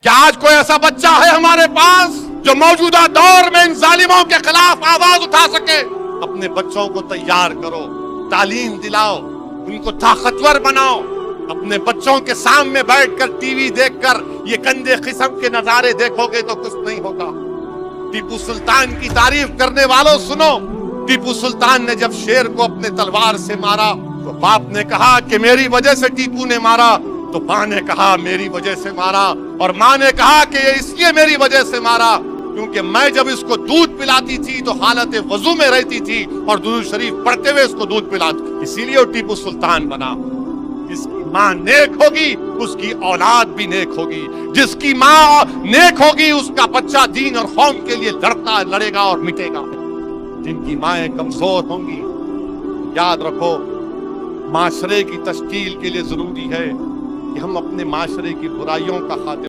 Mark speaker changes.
Speaker 1: क्या आज कोई ऐसा बच्चा है हमारे पास जो मौजूदा दौर में इन जालिमों के खिलाफ आवाज उठा सके? अपने बच्चों को तैयार करो, तालीम दिलाओ, उनको ताकतवर बनाओ। अपने बच्चों के सामने बैठकर टीवी देखकर ये गंदे किस्म के नजारे देखोगे तो कुछ नहीं होगा। टीपू सुल्तान की तारीफ करने वालों सुनो, टीपू सुल्तान ने जब शेर को अपने तलवार से मारा तो बाप ने कहा कि मेरी वजह से टीपू ने मारा, तो मां ने कहा मेरी वजह से मारा, और मां ने कहा कि ये इसलिए मेरी वजह से मारा क्योंकि मैं जब इसको दूध पिलाती थी तो हालत वजू में रहती थी और दुरूद शरीफ पढ़ते हुए इसको दूध पिलाती, इसीलिए वो टीपू सुल्तान बना। जिसकी मां नेक होगी उसकी औलाद भी नेक होगी, जिसकी मां नेक होगी उसका बच्चा दीन और कौम के लिए लड़ेगा और मिटेगा। जिनकी माएं कमजोर होंगी, याद रखो माशरे की तश्कील के लिए जरूरी है कि हम अपने माशरे की बुराइयों का खात्मा